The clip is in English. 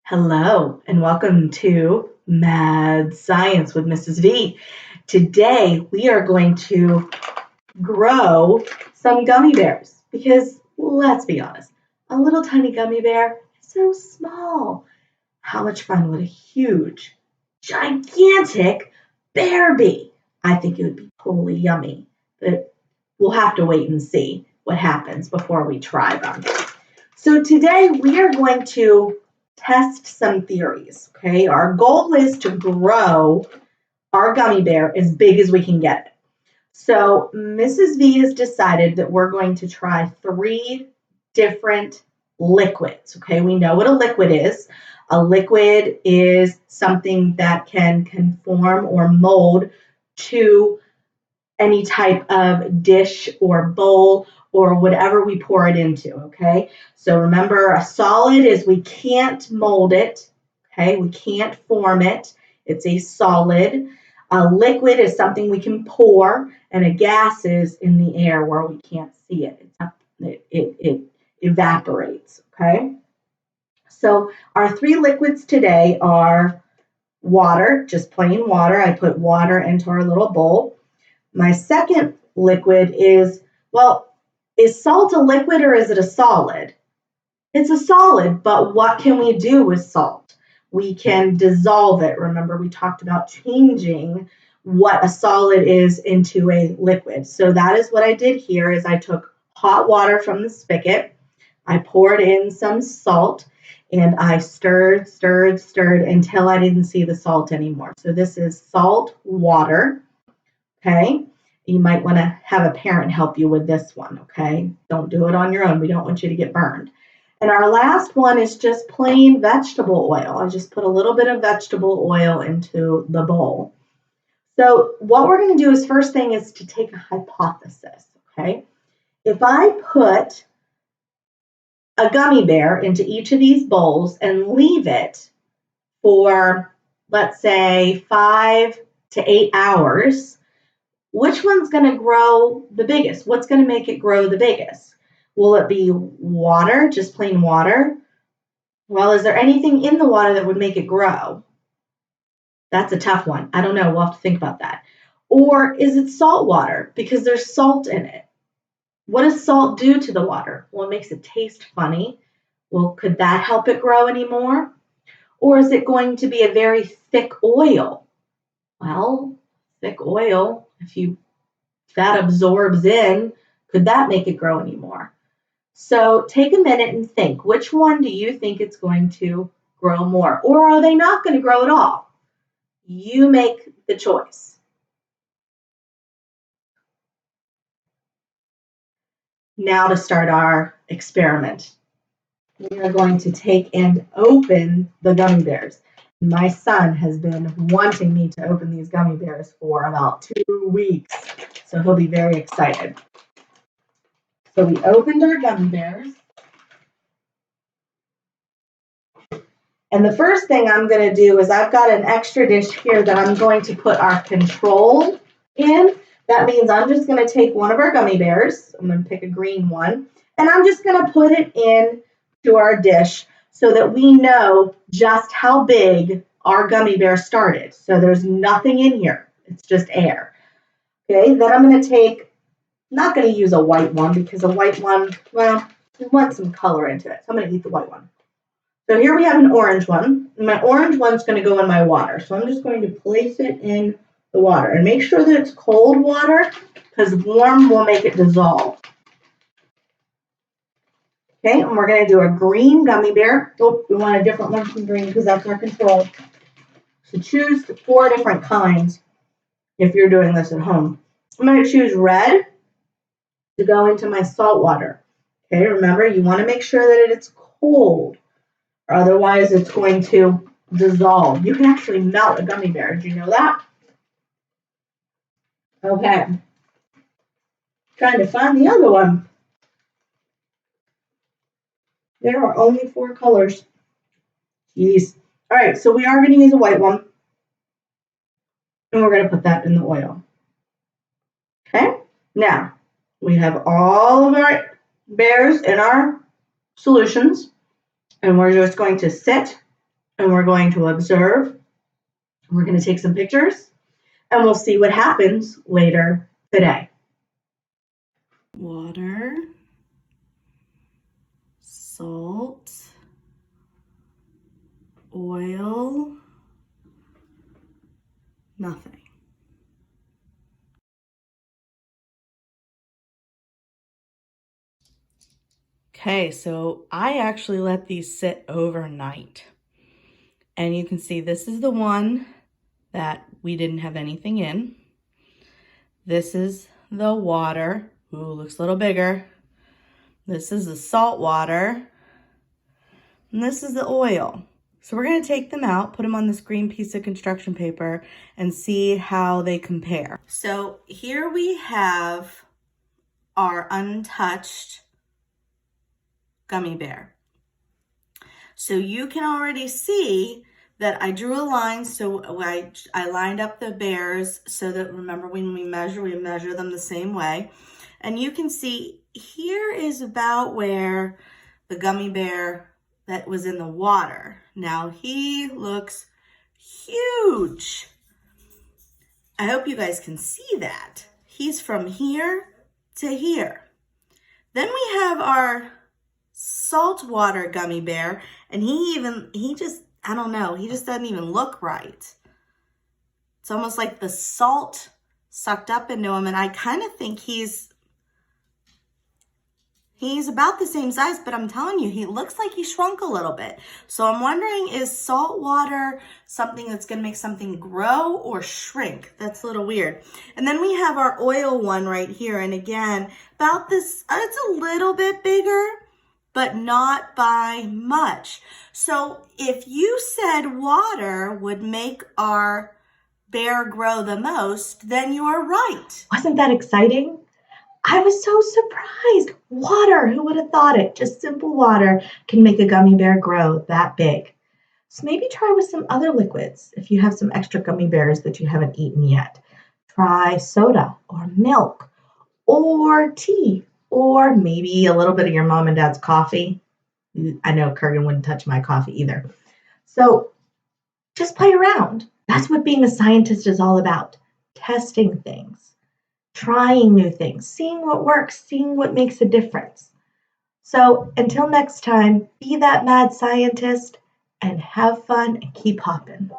Hello, and welcome to Mad Science with Mrs. V. Today, we are going to grow some gummy bears because, let's be honest, a little tiny gummy bear is so small. How much fun would a huge, gigantic bear be? I think it would be totally yummy, but we'll have to wait and see what happens before we try them. So today, we are going to test some theories, okay? Our goal is to grow our gummy bear as big as we can get it. So Mrs. V has decided that we're going to try 3 different liquids, okay? We know what a liquid is. A liquid is something that can conform or mold to any type of dish or bowl or whatever we pour it into, okay? So remember, a solid is we can't mold it, okay? We can't form it. It's a solid. A liquid is something we can pour, and a gas is in the air where we can't see it. It evaporates, okay? So our 3 liquids today are water, just plain water. I put water into our little bowl. My second liquid is, is salt a liquid or is it a solid? It's a solid, but what can we do with salt? We can dissolve it. Remember, we talked about changing what a solid is into a liquid. So that is what I did here is I took hot water from the spigot, I poured in some salt, and I stirred until I didn't see the salt anymore. So this is salt water. Okay, you might want to have a parent help you with this one, okay? Don't do it on your own. We don't want you to get burned. And our last one is just plain vegetable oil. I just put a little bit of vegetable oil into the bowl. So what we're going to do is first thing is to take a hypothesis, okay? If I put a gummy bear into each of these bowls and leave it for, let's say, 5 to 8 hours, which one's going to grow the biggest? What's going to make it grow the biggest? Will it be water, just plain water? Well, is there anything in the water that would make it grow? That's a tough one. I don't know. We'll have to think about that. Or is it salt water because there's salt in it? What does salt do to the water? Well, it makes it taste funny. Well, could that help it grow anymore? Or is it going to be a very thick oil? Well, thick oil, if that absorbs in, could that make it grow anymore? So take a minute and think, which one do you think it's going to grow more? Or are they not going to grow at all? You make the choice. Now to start our experiment. We are going to take and open the gummy bears. My son has been wanting me to open these gummy bears for about 2 weeks, so he'll be very excited. So we opened our gummy bears. And the first thing I'm going to do is I've got an extra dish here that I'm going to put our control in. That means I'm just going to take one of our gummy bears. I'm going to pick a green one. And I'm just going to put it in to our dish so that we know just how big our gummy bear started. So there's nothing in here. It's just air. Okay, then I'm going to take, not going to use a white one because a white one, well, we want some color into it. So I'm going to eat the white one. So here we have an orange one. And my orange one's going to go in my water. So I'm just going to place it in the water. And make sure that it's cold water because warm will make it dissolve. Okay, and we're going to do a green gummy bear. Oh, we want a different one from green because that's our control. So choose 4 different kinds if you're doing this at home. I'm going to choose red to go into my salt water. Okay, remember, you want to make sure that it's cold. Otherwise, it's going to dissolve. You can actually melt a gummy bear. Did you know that? Okay. Trying to find the other one. There are only 4 colors. Jeez. All right, so we are going to use a white one. And we're going to put that in the oil. Okay? Now, we have all of our bears in our solutions. And we're just going to sit and we're going to observe. We're going to take some pictures, and we'll see what happens later today. Water, salt, oil, nothing. Okay, so I actually let these sit overnight. And you can see this is the one that we didn't have anything in. This is the water. Ooh, looks a little bigger. This is the salt water. And this is the oil. So we're going to take them out, put them on this green piece of construction paper, and see how they compare. So here we have our untouched gummy bear. So you can already see that I drew a line, so I lined up the bears so that, remember, when we measure them the same way. And you can see here is about where the gummy bear that was in the water. Now he looks huge. I hope you guys can see that. He's from here to here. Then we have our saltwater gummy bear, and he just, I don't know, he just doesn't even look right. It's almost like the salt sucked up into him, and I kind of think he's about the same size, but I'm telling you, he looks like he shrunk a little bit. So I'm wondering, is salt water something that's going to make something grow or shrink? That's a little weird. And then we have our oil one right here. And again, about this, it's a little bit bigger, but not by much. So if you said water would make our bear grow the most, then you are right. Wasn't that exciting? I was so surprised. Water, who would have thought it? Just simple water can make a gummy bear grow that big. So maybe try with some other liquids if you have some extra gummy bears that you haven't eaten yet. Try soda or milk or tea or maybe a little bit of your mom and dad's coffee. I know Kurgan wouldn't touch my coffee either. So just play around. That's what being a scientist is all about. Testing things. Trying new things, seeing what works, seeing what makes a difference. So until next time, be that mad scientist and have fun and keep hopping.